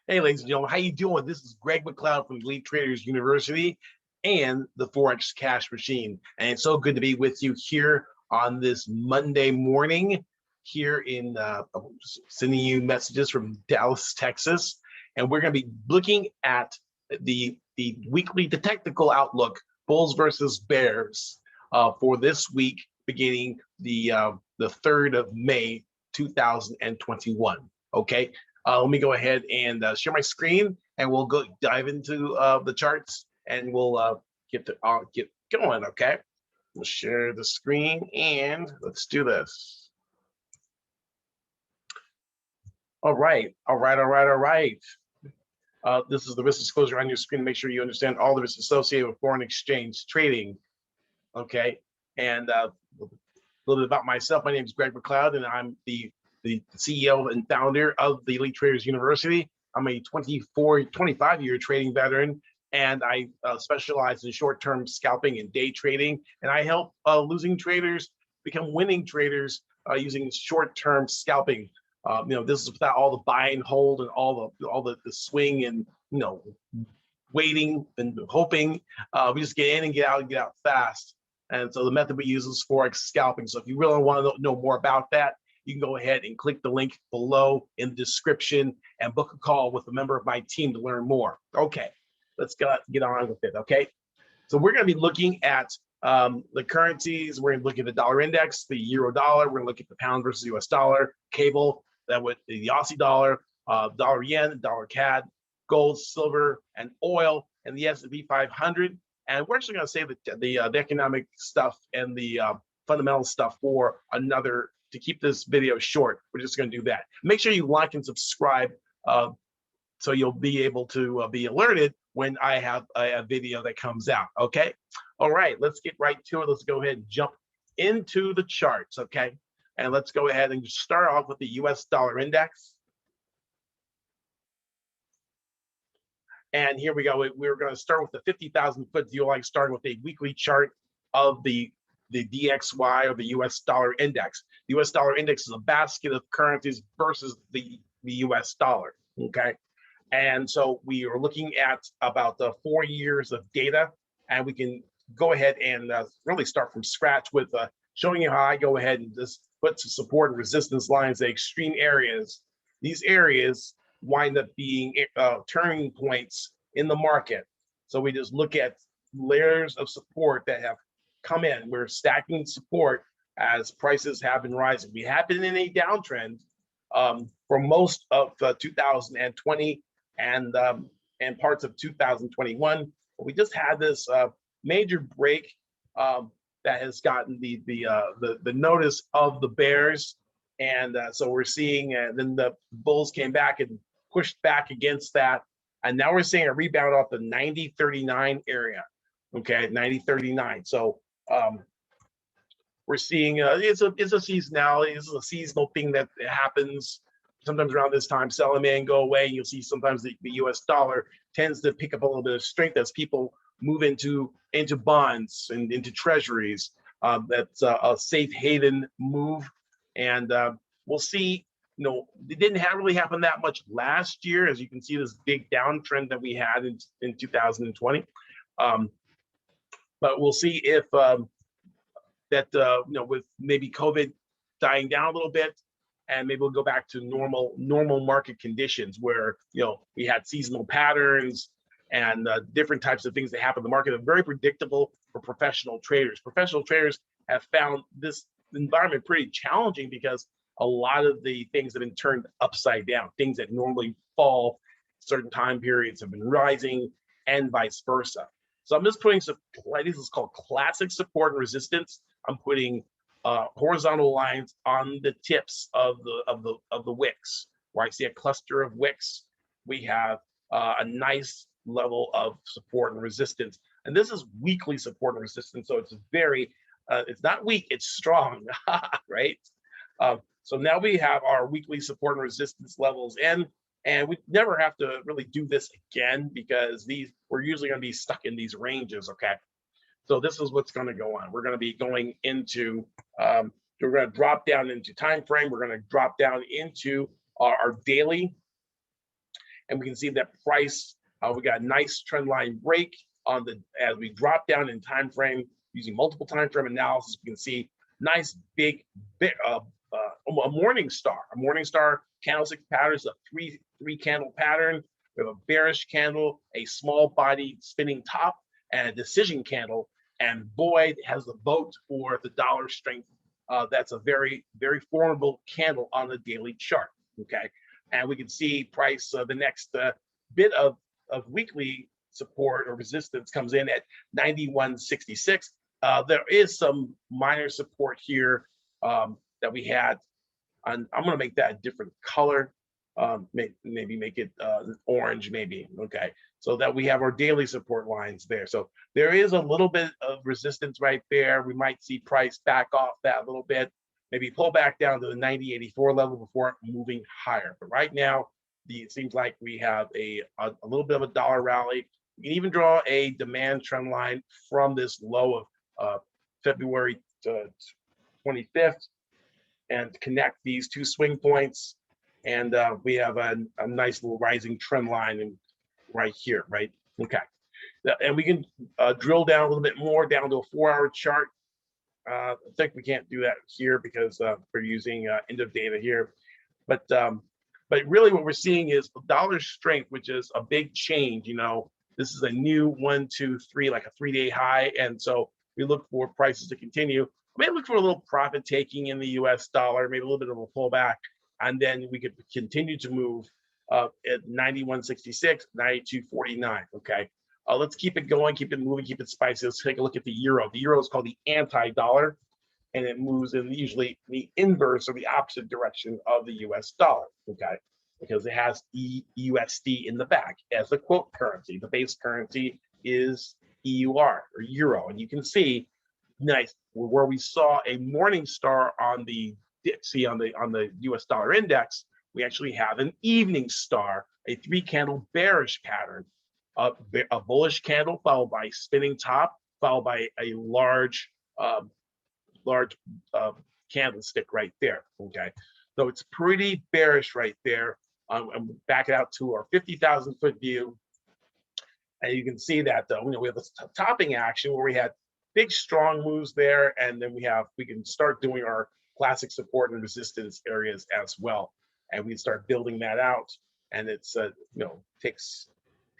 Hey, ladies and gentlemen, how you doing? This is Greg McLeod from Elite Traders University and the Forex Cash Machine. And it's so good to be with you here on this Monday morning here in sending you messages from Dallas, Texas. And we're going to be looking at the weekly, the technical outlook, bulls versus bears for this week, beginning the 3rd of May, 2021. Okay. Let me go ahead and share my screen, and we'll go dive into the charts, and we'll get going. Okay, we'll share the screen, and let's do this. All right. This is the risk disclosure on your screen. Make sure you understand all the risks associated with foreign exchange trading. Okay, and a little bit about myself. My name is Greg McLeod, and I'm the CEO and founder of the Elite Traders University. I'm a 25-year trading veteran, and I specialize in short-term scalping and day trading. And I help losing traders become winning traders using short-term scalping. This is without all the buy and hold and all the swing and waiting and hoping. We just get in and get out fast. And so the method we use is Forex scalping. So if you really want to know more about that, you can go ahead and click the link below in the description and book a call with a member of my team to learn more. Okay, let's get on with it. Okay, so we're going to be looking at the currencies. We're going to look at the dollar index, the euro dollar. We're going to look at the pound versus US dollar, cable, that would the Aussie dollar, dollar yen, dollar CAD, gold, silver, and oil, and the S&P 500. And we're actually going to save the economic stuff and the fundamental stuff for another. To keep this video short, we're just going to do that. Make sure you like and subscribe so you'll be able to be alerted when I have a video that comes out. Okay. All right, let's get right to it. Let's go ahead and jump into the charts. Okay. And let's go ahead and start off with the US dollar index. And here we go. We're going to start with the 50,000 foot view, like starting with a weekly chart of the DXY, or the US dollar index. The US dollar index is a basket of currencies versus the US dollar. Okay. And so we are looking at about 4 years of data, and we can go ahead and really start from scratch with showing you how I go ahead and just put some support and resistance lines, the extreme areas. These areas wind up being turning points in the market. So we just look at layers of support that have come in. We're stacking support as prices have been rising. We have been in a downtrend for most of 2020 and parts of 2021. But we just had this major break that has gotten the notice of the bears, and so we're seeing. Then the bulls came back and pushed back against that, and now we're seeing a rebound off the 90.39 area. Okay, 90.39. So we're seeing it's a seasonality. This is a seasonal thing that happens sometimes around this time. Sell them in, go away. You'll see sometimes the US dollar tends to pick up a little bit of strength as people move into bonds and into treasuries. That's a safe haven move, and we'll see. It didn't really happen that much last year, as you can see this big downtrend that we had in 2020. But we'll see if with maybe COVID dying down a little bit, and maybe we'll go back to normal market conditions where we had seasonal patterns and different types of things that happen in the market are very predictable for professional traders. Professional traders have found this environment pretty challenging because a lot of the things have been turned upside down. Things that normally fall certain time periods have been rising, and vice versa. So I'm just putting some, this is called classic support and resistance. I'm putting horizontal lines on the tips of the wicks. Where I see a cluster of wicks, we have a nice level of support and resistance. And this is weekly support and resistance, so it's very, it's not weak, it's strong, right? So now we have our weekly support and resistance levels, and we never have to really do this again because we're usually going to be stuck in these ranges. Okay, so this is what's going to go on. We're going to be going into we're going to drop down into time frame. We're going to drop down into our daily, and we can see that price, we got a nice trend line break on the, as we drop down in time frame using multiple time frame analysis. We can see nice big a morning star candlestick pattern is a three candle pattern. We have a bearish candle, a small body spinning top, and a decision candle. And boy, has the vote for the dollar strength. That's a very, very formidable candle on the daily chart. Okay, and we can see price the next bit of weekly support or resistance comes in at 91.66. There is some minor support here that we had. And I'm going to make that a different color. Maybe make it orange, maybe. Okay, so that we have our daily support lines there. So there is a little bit of resistance right there. We might see price back off that a little bit, maybe pull back down to the 90.84 level before moving higher. But right now, it seems like we have a little bit of a dollar rally. You can even draw a demand trend line from this low of February 25th and connect these two swing points. And we have a nice little rising trend line right here, right? Okay. And we can drill down a little bit more down to a 4-hour chart. I think we can't do that here because we're using end of data here. But really what we're seeing is dollar strength, which is a big change. You know, this is a new 1, 2, 3, like a 3-day high. And so we look for prices to continue. Maybe look for a little profit taking in the US dollar, maybe a little bit of a pullback. And then we could continue to move at 91.66, 92.49. Okay, let's keep it going, keep it moving, keep it spicy. Let's take a look at the euro. The euro is called the anti-dollar, and it moves in usually the inverse or the opposite direction of the US dollar. Okay, because it has EUSD in the back as the quote currency. The base currency is EUR or euro, and you can see nice where we saw a morning star on the on the US dollar index. We actually have an evening star, a 3-candle bearish pattern, a bullish candle followed by spinning top, followed by a large candlestick right there. Okay, so it's pretty bearish right there. I'm back it out to our 50,000 foot view, and you can see that we have this topping action where we had big strong moves there, and then we can start doing our classic support and resistance areas as well, and we start building that out. And it's takes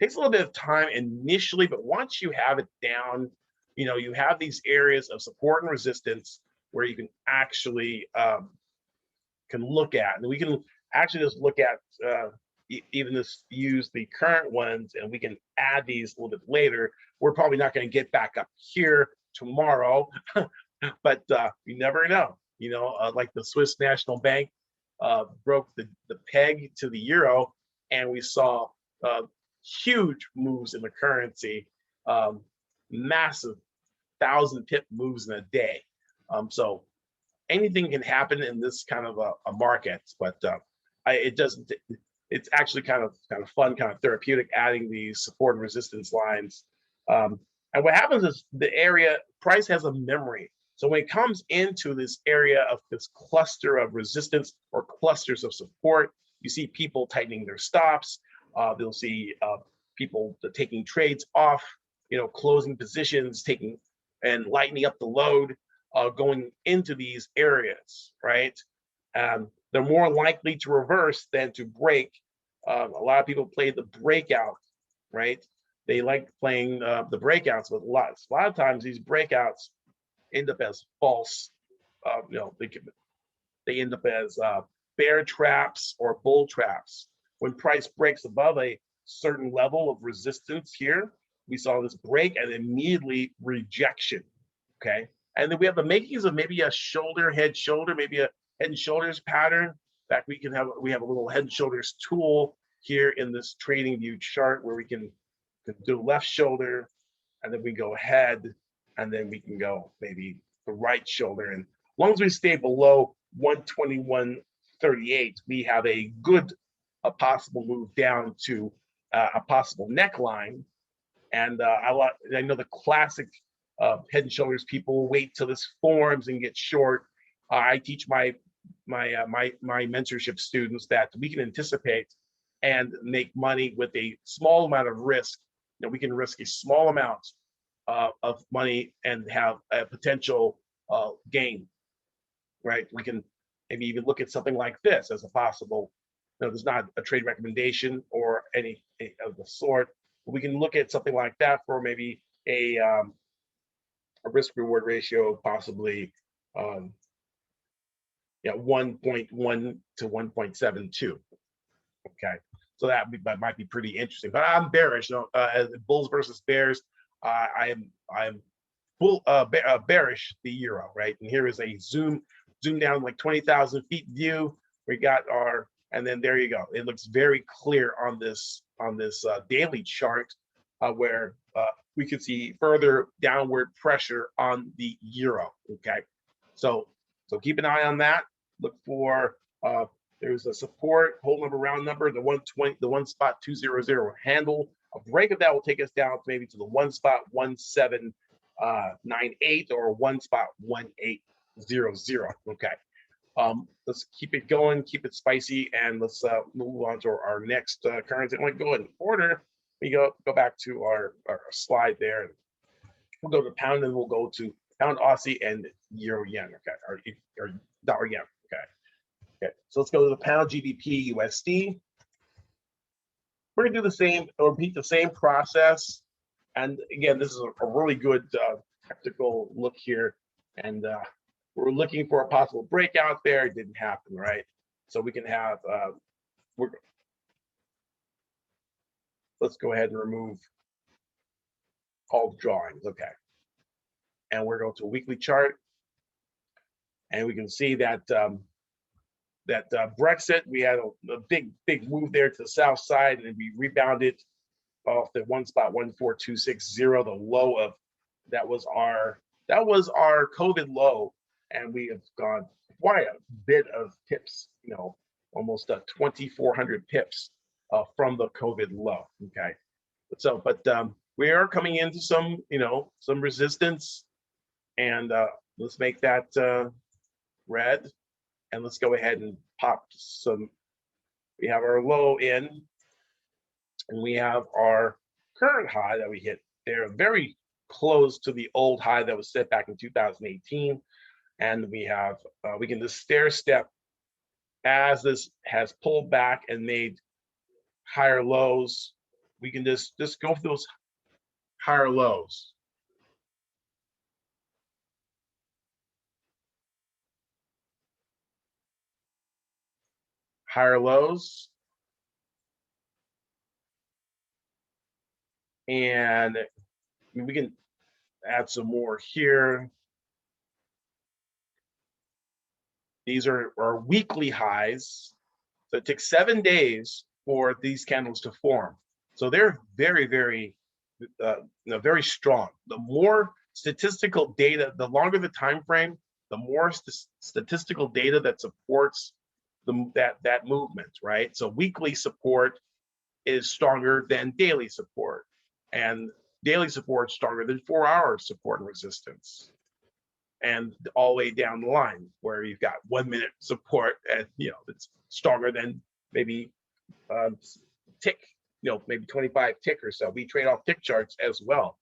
a little bit of time initially, but once you have it down, you have these areas of support and resistance where you can actually can look at, and we can actually just look at even just use the current ones, and we can add these a little bit later. We're probably not going to get back up here tomorrow, but you never know. Like the Swiss National Bank broke the peg to the euro, and we saw huge moves in the currency, massive 1,000-pip moves in a day. So anything can happen in this kind of a market, but it doesn't. It's actually kind of fun, kind of therapeutic, adding these support and resistance lines. And what happens is the area price has a memory. So when it comes into this area of this cluster of resistance or clusters of support, you see people tightening their stops. They'll see people taking trades off, closing positions, taking and lightening up the load, going into these areas, right? They're more likely to reverse than to break. A lot of people play the breakout, right? They like playing the breakouts, but a lot of times these breakouts end up as false. They end up as bear traps or bull traps. When price breaks above a certain level of resistance here, we saw this break and immediately rejection. Okay, and then we have the makings of maybe a shoulder, head, shoulder, maybe a head and shoulders pattern. In fact, we have a little head and shoulders tool here in this trading view chart where we can do left shoulder, and then we go head, and then we can go maybe the right shoulder. And as long as we stay below 121.38, we have a possible move down to a possible neckline. And I know the classic head and shoulders people wait till this forms and get short. I teach my mentorship students that we can anticipate and make money with a small amount of risk. You know, we can risk a small amount of money and have a potential gain, right? We can maybe even look at something like this as a possible. You know, there's not a trade recommendation or any of the sort, but we can look at something like that for maybe a risk reward ratio of possibly 1.1 to 1.72. Okay, so that might be pretty interesting. But I'm bearish. You know, as bulls versus bears, I'm bearish the euro, right? And here is a zoom down like 20,000 feet view. We got our, and then there you go. It looks very clear on this daily chart where we can see further downward pressure on the euro. Okay, so keep an eye on that. Look for there's a support, whole number, round number, the 120, the 1.200 handle. A break of that will take us down maybe to the 1.1798 or 1.1800. Okay. Let's keep it going, keep it spicy, and let's move on to our next currency. I'm going to go in order. We go back to our slide there. We'll go to pound, and we'll go to pound Aussie and euro yen. Okay, or dollar yen. Okay. Okay. So let's go to the pound GBP USD. We're gonna do the same, repeat the same process. And again, this is a really good technical look here, and we're looking for a possible breakout there. It didn't happen, right? So we can have, let's go ahead and remove all the drawings, okay. And we're going to a weekly chart, and we can see that Brexit, we had a big move there to the south side, and we rebounded off the 1.14260, the low of that was our COVID low, and we have gone quite a bit of pips, you know, almost 2,400 pips from the COVID low. Okay, so but we are coming into some, you know, some resistance, and let's make that red, and let's go ahead and pop some. We have our low in, and we have our current high that we hit there, very close to the old high that was set back in 2018. And we have, we can just stair step as this has pulled back and made higher lows. We can just go for those higher lows. Higher lows. And we can add some more here. These are our weekly highs. So it takes 7 days for these candles to form. So they're very, very, very strong. The more statistical data, the longer the time frame, the more statistical data that supports that movement, right? So weekly support is stronger than daily support, and daily support stronger than 4-hour support and resistance, and all the way down the line where you've got 1 minute support, and you know it's stronger than maybe tick, you know, maybe 25 tick or so. We trade off tick charts as well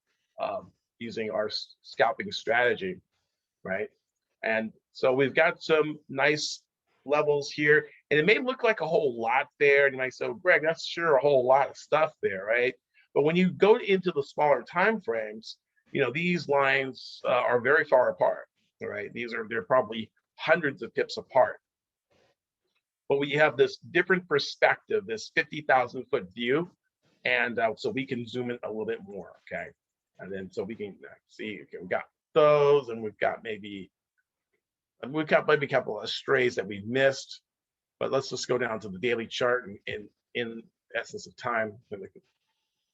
using our scalping strategy, right? And so we've got some nice levels here, and it may look like a whole lot there, and you might say, oh, Greg, that's sure a whole lot of stuff there, right? But when you go into the smaller time frames, you know, these lines are very far apart, right? They're probably hundreds of pips apart. But we have this different perspective, this 50,000 foot view, and so we can zoom in a little bit more, okay? And then so we can see, okay, we got those, and we've got maybe a couple of strays that we missed. But let's just go down to the daily chart in essence of time.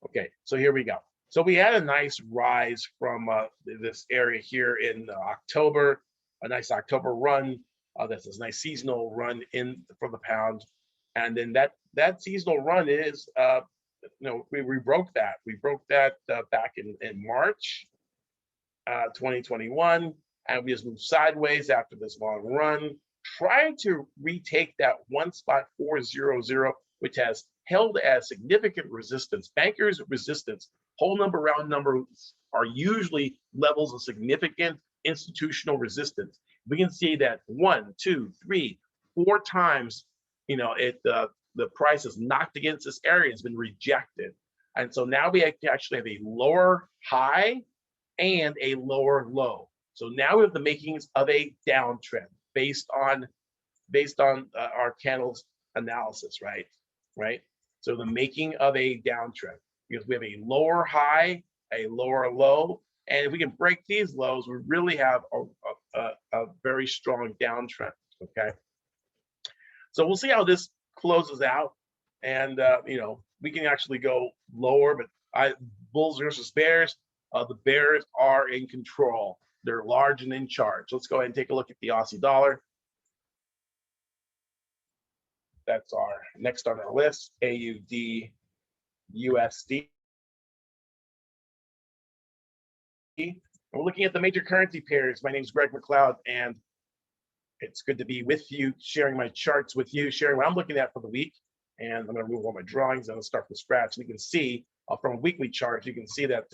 Okay, so here we go. So we had a nice rise from this area here in October, a nice October run. That's this nice seasonal run in for the pound, and then that seasonal run is, you know, we broke that. We broke that back in March 2021, and we just moved sideways after this long run, trying to retake that 1.400, which has held as significant resistance. Bankers' resistance, whole number, round numbers are usually levels of significant institutional resistance. We can see that 1, 2, 3, 4 times, the price is knocked against this area, has been rejected. And so now we actually have a lower high and a lower low. So now we have the makings of a downtrend based on our candles analysis, right? So the making of a downtrend, because we have a lower high, a lower low, and if we can break these lows, we really have a very strong downtrend. Okay. So we'll see how this closes out, and we can actually go lower, but bulls versus bears. The bears are in control. They're large and in charge. Let's go ahead and take a look at the Aussie dollar. That's our next on our list, AUD USD. We're looking at the major currency pairs. My name is Greg McLeod, and it's good to be with you, sharing my charts with you, sharing what I'm looking at for the week. And I'm going to remove all my drawings. I'm going to start from scratch. And you can see from a weekly chart, you can see that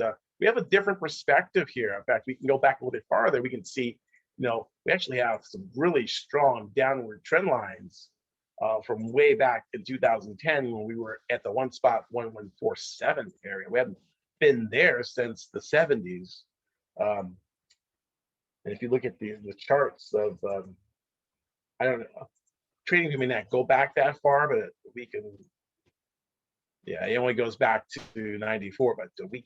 we have a different perspective here. In fact, we can go back a little bit farther. We can see, we actually have some really strong downward trend lines from way back in 2010 when we were at the one spot 1147 area. We haven't been there since the 70s. And if you look at the charts of, I don't know, trading view may not go back that far, but we can. Yeah, it only goes back to 94, but we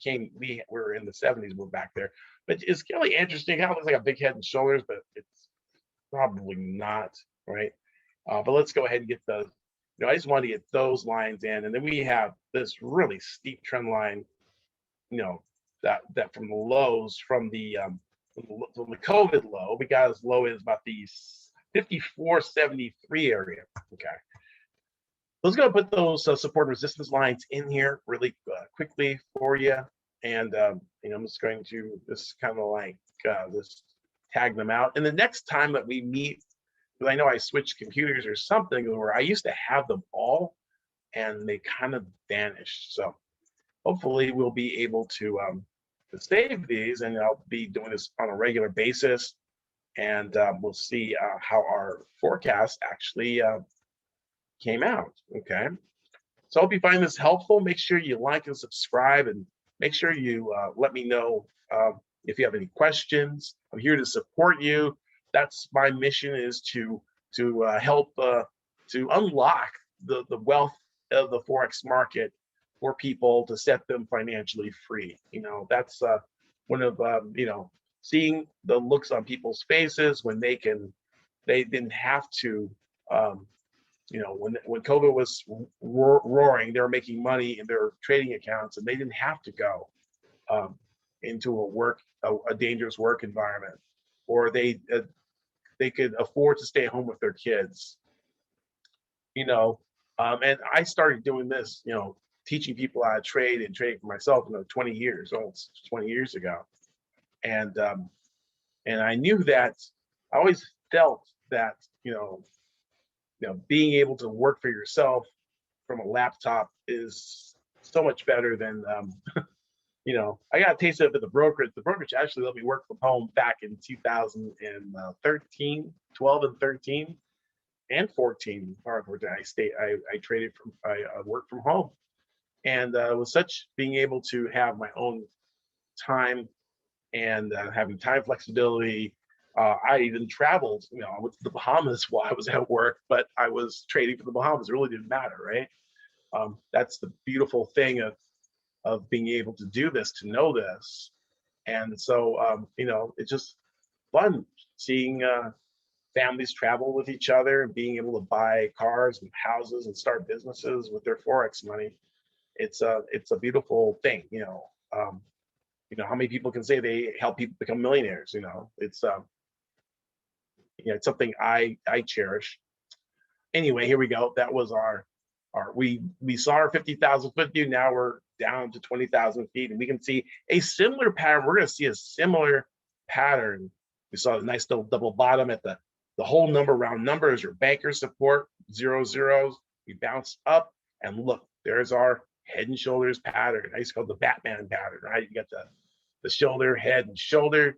were in the 70s. We're back there, but it's really interesting. It kind of looks like a big head and shoulders, but it's probably not, right? But let's go ahead and get those. I just wanted to get those lines in, and then we have this really steep trend line. That from the lows from the COVID low, we got as low as about the 54.73 area. Okay. Let's go put those support and resistance lines in here really quickly for you. And, I'm just going to just kind of like just tag them out. And the next time that we meet, because I know I switched computers or something where I used to have them all and they kind of vanished. So hopefully we'll be able to save these, and I'll be doing this on a regular basis. And we'll see how our forecast actually came out. Okay. So I hope you find this helpful. Make sure you like and subscribe, and make sure you let me know if you have any questions. I'm here to support you. That's my mission, is to help to unlock the wealth of the Forex market for people, to set them financially free. That's one of seeing the looks on people's faces when they didn't have to. When COVID was roaring, they were making money in their trading accounts, and they didn't have to go into a dangerous work environment, or they could afford to stay home with their kids. And I started doing this, teaching people how to trade and trading for myself, 20 years, almost 20 years ago. And I knew that I always felt that, being able to work for yourself from a laptop is so much better than, I got a taste of it at the brokerage. The brokerage actually let me work from home back in 2013, 12 and 13 and 14. I traded I worked from home. And it was such being able to have my own time and having time flexibility. I even traveled, I went to the Bahamas while I was at work, but I was trading for the Bahamas. It really didn't matter, right? That's the beautiful thing of being able to do this, to know this. And so, it's just fun seeing families travel with each other and being able to buy cars and houses and start businesses with their Forex money. It's a beautiful thing, how many people can say they help people become millionaires? It's it's something I cherish. Anyway, here we go. That was we saw our 50,000 foot view. Now we're down to 20,000 feet, and we can see a similar pattern. We're going to see a similar pattern. We saw a nice little double bottom at the whole number, round numbers, your banker support, 0 zeros. We bounced up, and look, there's our head and shoulders pattern. I used to call it the Batman pattern, right? You got the shoulder, head, and shoulder,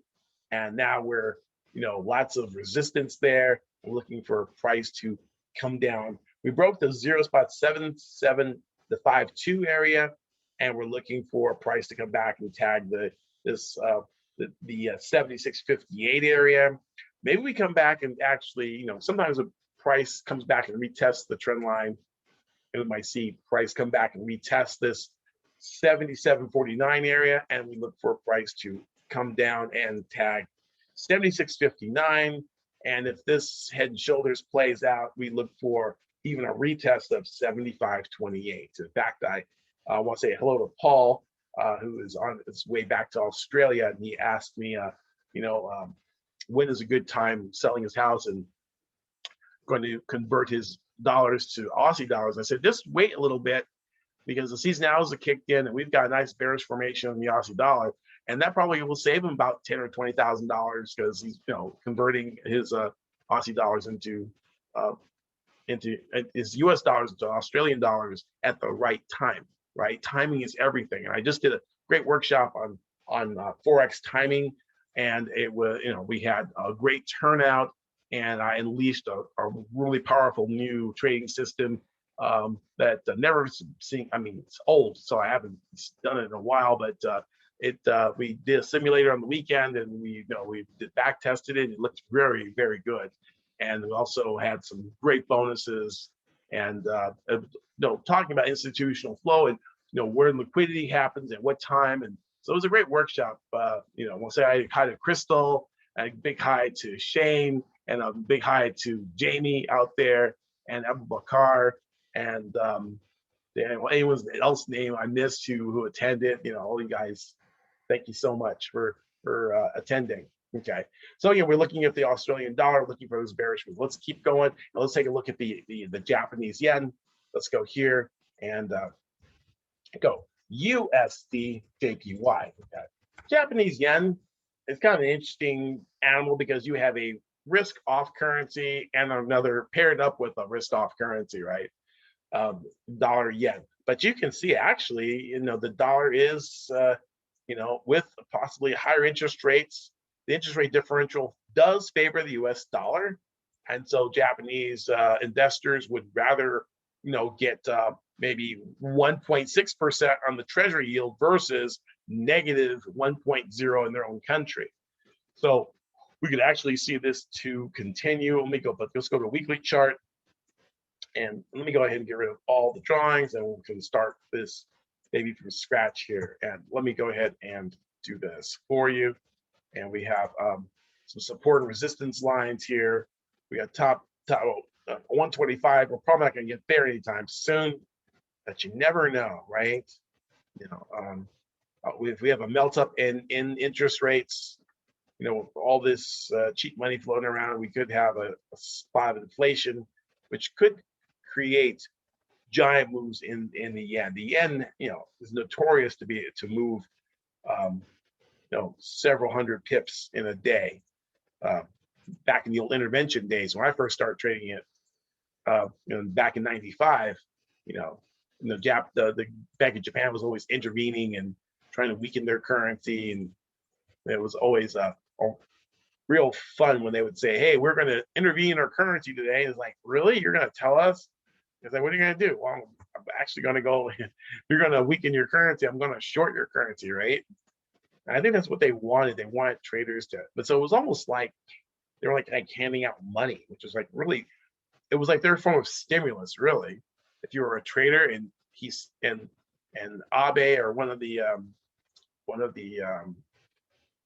and now we're, lots of resistance there. We're looking for a price to come down. We broke the 0.77 the 5.2 area, and we're looking for a price to come back and tag the 76.58 area. Maybe we come back and actually, sometimes a price comes back and retests the trend line. And we might see price come back and retest this 77.49 area, and we look for a price to come down and tag 76.59. And if this head and shoulders plays out, we look for even a retest of 75.28. In fact, I want to say hello to Paul, who is on his way back to Australia, and he asked me, when is a good time selling his house and going to convert his dollars to Aussie dollars. I said, just wait a little bit, because the seasonalities have kicked in and we've got a nice bearish formation in the Aussie dollar, and that probably will save him about $10,000 or $20,000, because he's converting his Aussie dollars into his US dollars into Australian dollars at the right time. Right, timing is everything. And I just did a great workshop on Forex timing, and it was, we had a great turnout, and I unleashed a really powerful new trading system that Never seen. I mean, it's old, so I haven't done it in a while, but we did a simulator on the weekend, and we back tested it. It looked very, very good, and we also had some great bonuses, and talking about institutional flow and where liquidity happens at what time. And so it was a great workshop. We'll say I hi to Crystal, and a big hi to Shane, and a big hi to Jamie out there, and Abu Bakar, and anyone else name I missed who attended. All you guys, thank you so much for attending. Okay, so we're looking at the Australian dollar, looking for those bearish moves. Let's keep going. Now let's take a look at the Japanese yen. Let's go here and go USD JPY. Okay. Japanese yen is kind of an interesting animal, because you have a risk off currency and another paired up with a risk off currency, right? Dollar yen. But you can see actually, the dollar is, with possibly higher interest rates, the interest rate differential does favor the US dollar. And so Japanese investors would rather, get maybe 1.6% on the treasury yield versus negative 1.0 in their own country. So we could actually see this to continue. Let's go to weekly chart. And let me go ahead and get rid of all the drawings, and we can start this maybe from scratch here. And let me go ahead and do this for you. And we have some support and resistance lines here. We got top 125. We're probably not going to get there anytime soon, but you never know, right? If we have a melt up in interest rates, all this cheap money floating around, we could have a spot of inflation, which could create giant moves in the yen. The yen, is notorious to move, several hundred pips in a day. Back in the old intervention days, when I first started trading it, back in '95, the Bank of Japan was always intervening and trying to weaken their currency, and it was always real fun when they would say, "Hey, we're going to intervene in our currency today." It's like, really? You're going to tell us? It's like, what are you going to do? Well, I'm actually going to go. You're going to weaken your currency. I'm going to short your currency, right? And I think that's what they wanted. They wanted traders to. But so it was almost like they were like handing out money, which was like really. It was like their form of stimulus, really. If you were a trader, and Abe, or one of the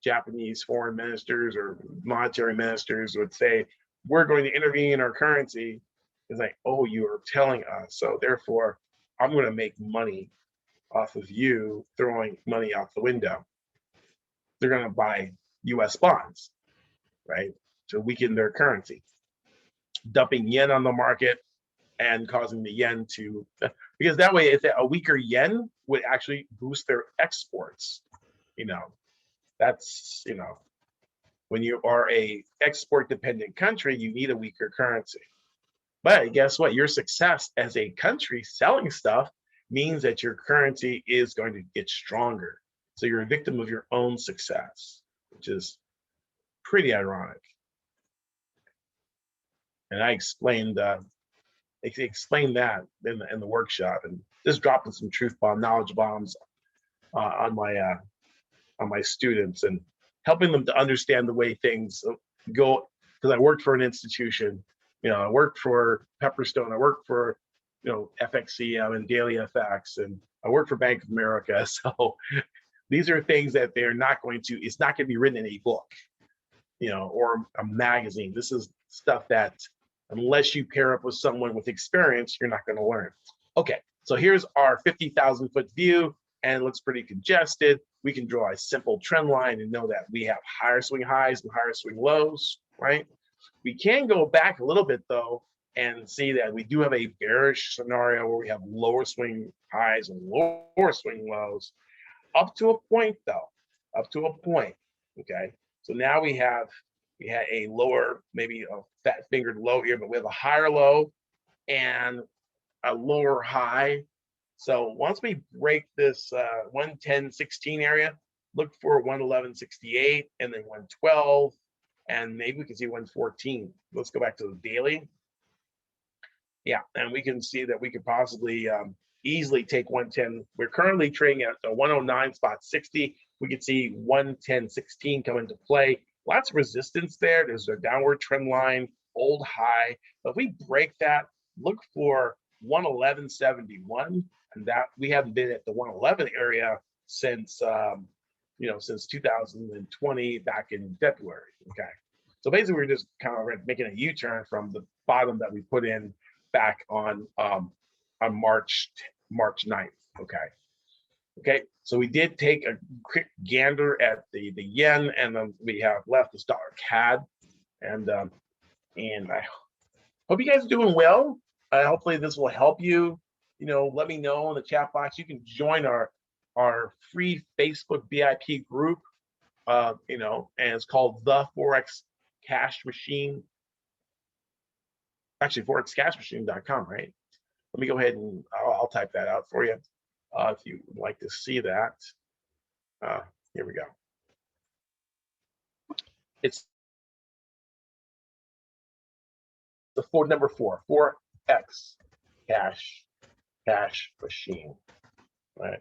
Japanese foreign ministers or monetary ministers, would say, "We're going to intervene in our currency." It's like, oh, you are telling us, so therefore I'm going to make money off of you throwing money out the window. They're going to buy US bonds, right, to weaken their currency, dumping yen on the market and causing the yen to, because that way a weaker yen would actually boost their exports. That's, when you are a export dependent country, you need a weaker currency. But guess what? Your success as a country selling stuff means that your currency is going to get stronger. So you're a victim of your own success, which is pretty ironic. And I explained that in the workshop, and just dropping some truth bomb knowledge bombs on my students, and helping them to understand the way things go. Because I worked for an institution, I worked for Pepperstone, I worked for FXCM and Daily FX, and I worked for Bank of America. So these are things that it's not going to be written in a book, or a magazine. This is stuff that, unless you pair up with someone with experience, you're not going to learn. Okay, so here's our 50,000 foot view, and it looks pretty congested. We can draw a simple trend line and know that we have higher swing highs and higher swing lows, right? We can go back a little bit though and see that we do have a bearish scenario where we have lower swing highs and lower swing lows, up to a point though, okay? So now we had a lower, maybe a fat fingered low here, but we have a higher low and a lower high. So once we break this 110.16 area, look for 111.68 and then 112, and maybe we can see 114. Let's go back to the daily. Yeah, and we can see that we could possibly easily take 110. We're currently trading at a 109.60. We could see 110.16 come into play. Lots of resistance there. There's a downward trend line, old high. But if we break that, look for 111.71, and that we haven't been at the 111 area since since 2020, back in February. Okay, so basically we're just kind of making a U-turn from the bottom that we put in back on March 9th. Okay, so we did take a quick gander at the yen, and then we have left this dollar CAD, and I hope you guys are doing well. Hopefully this will help you. Let me know in the chat box. You can join our free Facebook VIP group, and it's called the Forex Cash Machine. Actually, forexcashmachine.com, right? Let me go ahead and I'll type that out for you if you would like to see that. Here we go. It's the number 4, Forex Cash Machine, right?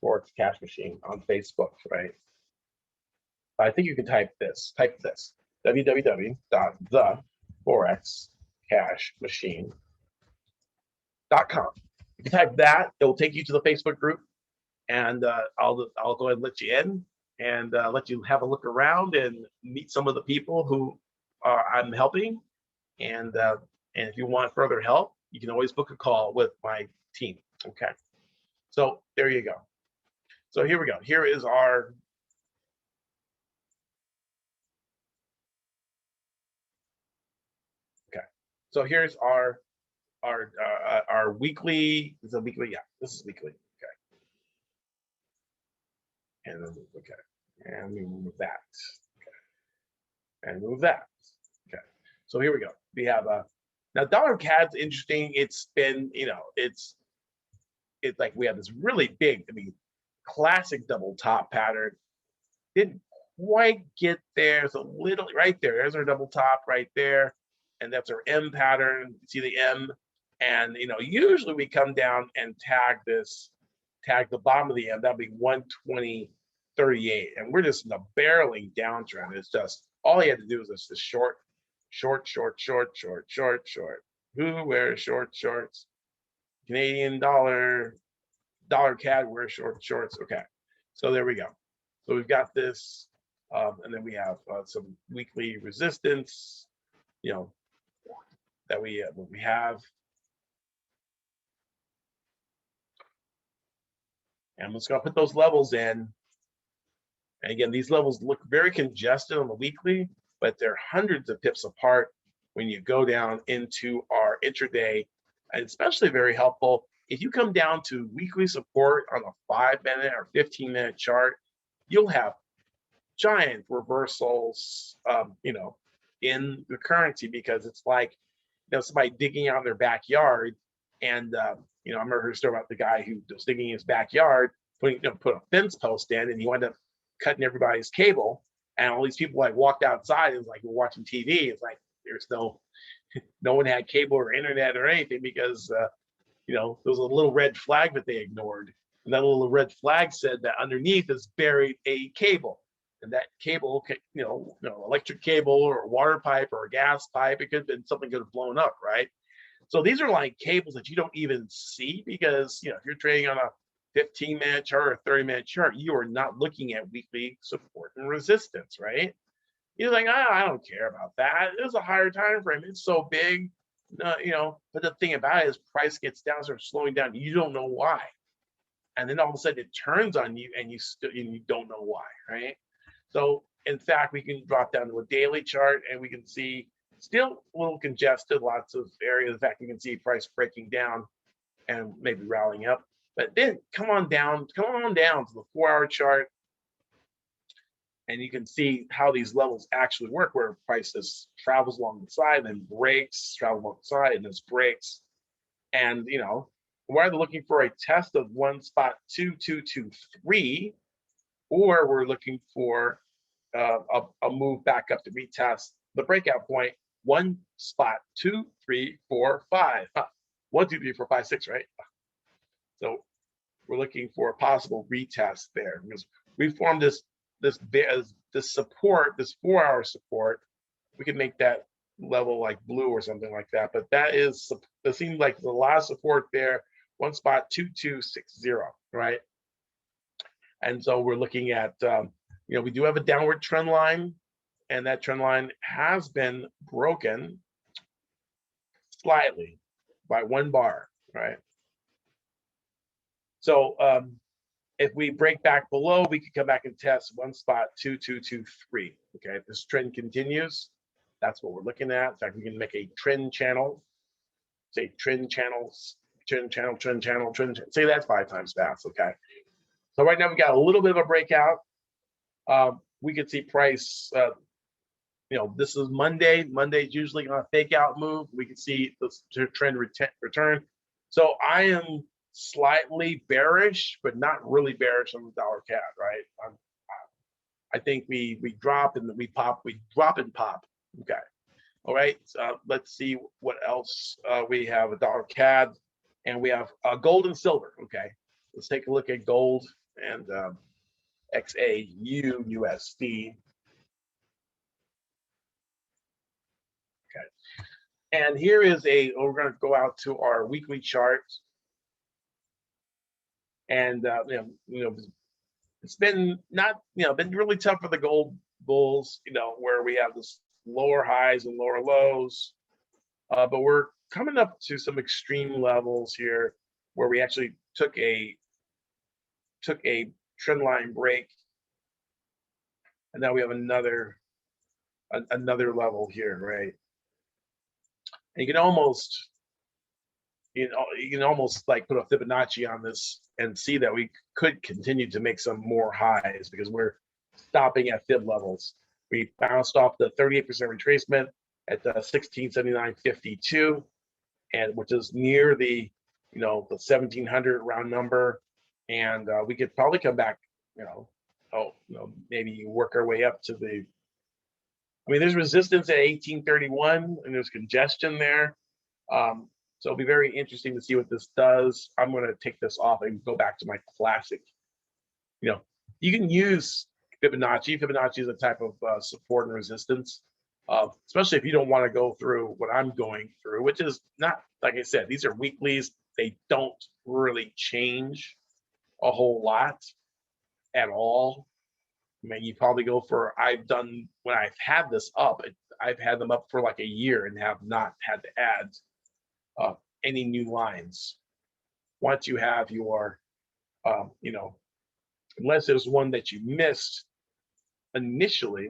Forex Cash Machine on Facebook, right? I think you can type this, www.theforexcashmachine.com. You can type that, it will take you to the Facebook group, and I'll go ahead and let you in, and let you have a look around and meet some of the people who I'm helping. And if you want further help, you can always book a call with my team. Okay, so there you go. So here we go. Here is our So here's our weekly. Is it weekly? Yeah, this is weekly. Okay. And then and we move that. Okay. And move that. Okay. So here we go. We have now dollar CAD's interesting. It's been, it's like we have this really big, classic double top pattern. Didn't quite get there. It's a little right there. There's our double top right there. And that's our M pattern. See the M, and usually we come down and tag the bottom of the M. That'll be 120.38, and we're just in a barreling downtrend. It's just all you had to do is just short. Who wears short shorts? Canadian dollar CAD wears short shorts. Okay, so there we go. So we've got this, and then we have some weekly resistance. That we have, and I'm just going to put those levels in. And again, these levels look very congested on the weekly, but they're hundreds of pips apart when you go down into our intraday, and especially very helpful if you come down to weekly support on a 5-minute or 15-minute chart. You'll have giant reversals, in the currency, because it's like somebody digging out in their backyard, and You know, I remember her story about the guy who was digging in his backyard, put a fence post in, and he wound up cutting everybody's cable. And all these people like walked outside and was like, we're watching TV. It's like there's no one had cable or internet or anything because you know, there was a little red flag that they ignored. And that little red flag said that underneath is buried a cable. And that cable, you know, electric cable or a water pipe or a gas pipe, it could have been something could have blown up, right? So these are like cables that you don't even see because, you know, if you're trading on a 15-minute chart or 30-minute chart, you are not looking at weekly support and resistance, right? You're like, I don't care about that. It was a higher time frame. It's so big, you know. But the thing about it is, price gets down, starts slowing down. You don't know why, and then all of a sudden it turns on you, and you don't know why, right? So in fact, we can drop down to a daily chart, and we can see still a little congested, lots of areas. In fact, you can see price breaking down and maybe rallying up. But then come on down to the 4-hour chart. And you can see how these levels actually work, where prices travels along the side, then breaks, travels along the side, and then breaks. And you know, we're either looking for a test of 1.2223, or we're looking for a move back up to retest the breakout point 1.2345. 1, 2, 3, 4, 5, 6, right? So we're looking for a possible retest there because we formed this support, this 4-hour support. We could make that level like blue or something like that, but that seems like the last support there, 1.2260, right? And so we're looking at, you know, we do have a downward trend line, and that trend line has been broken slightly by 1 bar, right? So if we break back below, we could come back and test 1.2223. Okay, if this trend continues, that's what we're looking at. In fact, we can make a trend channel. Say trend channels, trend channel, trend channel, trend. Say that 5 times fast. Okay. So right now we got a little bit of a breakout. We could see price. You know, this is Monday. Monday's usually on a fake out move. We can see the trend return. So I am slightly bearish, but not really bearish on the dollar CAD, right? I think we drop and then we pop, we drop and pop. Okay. All right. Let's see what else we have. A dollar CAD, and we have gold and silver. Okay. Let's take a look at gold and XAU USD. Okay. And here is we're going to go out to our weekly chart. And you know, it's been been really tough for the gold bulls, you know, where we have this lower highs and lower lows, but we're coming up to some extreme levels here where we actually took a trend line break, and now we have another level here, right? And you can almost like put a Fibonacci on this and see that we could continue to make some more highs because we're stopping at fib levels. We bounced off the 38% retracement at the 1679.52, and which is near the the 1700 round number, and we could probably come back, maybe work our way up to the. I mean, there's resistance at 1831, and there's congestion there. So it'll be very interesting to see what this does. I'm going to take this off and go back to my classic. You can use Fibonacci. Fibonacci is a type of support and resistance, especially if you don't want to go through what I'm going through, which is not, like I said, these are weeklies. They don't really change a whole lot at all. I mean, you probably go for, when I've had this up, I've had them up for like a year and have not had to add any new lines. Once you have your, unless there's one that you missed initially,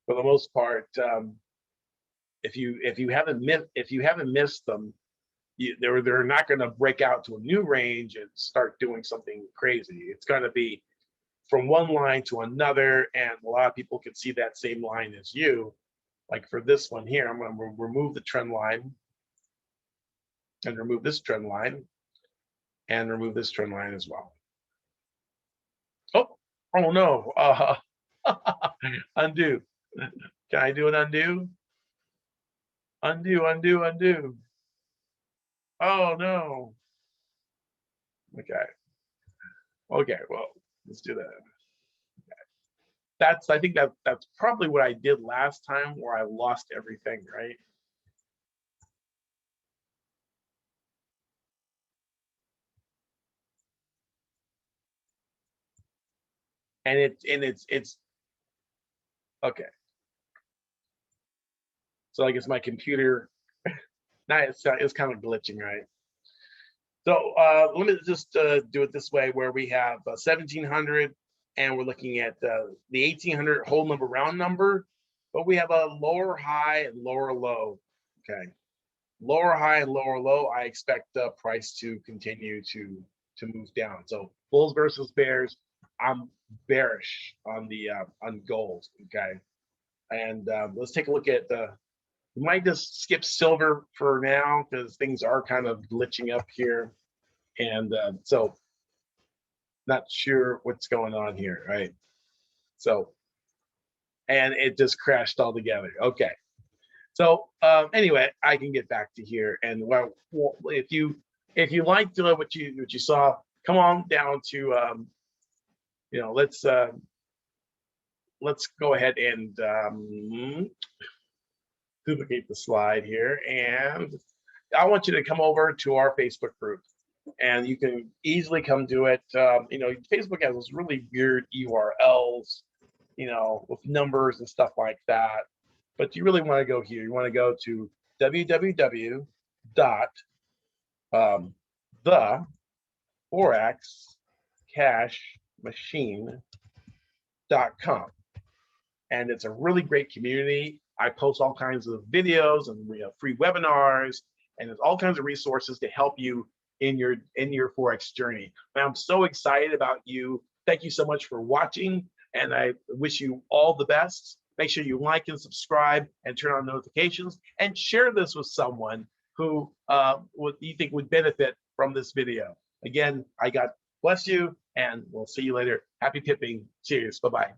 for the most part, if you haven't missed them, they're not going to break out to a new range and start doing something crazy. It's going to be from one line to another, and a lot of people can see that same line as you. Like for this one here, I'm going to remove the trend line, and remove this trend line and remove this trend line as well. Oh no, undo. Can I do an undo? Undo, undo, undo. Oh no. Okay, well, let's do that. I think that's probably what I did last time, where I lost everything, right? And it's okay. So I guess my computer, now it's kind of glitching, right? So let me just do it this way, where we have 1700, and we're looking at the 1800 whole number, round number, but we have a lower high and lower low. Okay, lower high and lower low. I expect the price to continue to move down. So bulls versus bears. I'm bearish on the on gold. Okay, and let's take a look at the. We might just skip silver for now because things are kind of glitching up here. And so not sure what's going on here, right? So, and it just crashed all together. Okay. So anyway, I can get back to here. And well, if you liked what you saw, come on down to let's go ahead and duplicate the slide here, and I want you to come over to our Facebook group. And you can easily come do it. Facebook has those really weird URLs, with numbers and stuff like that. But you really want to go here. You want to go to www.forexcashmachine.com. And it's a really great community. I post all kinds of videos, and we have free webinars, and there's all kinds of resources to help you in your Forex journey. And I'm so excited about you. Thank you so much for watching, and I wish you all the best. Make sure you like and subscribe and turn on notifications, and share this with someone who you think would benefit from this video. Again, God bless you, and we'll see you later. Happy pipping. Cheers. Bye-bye.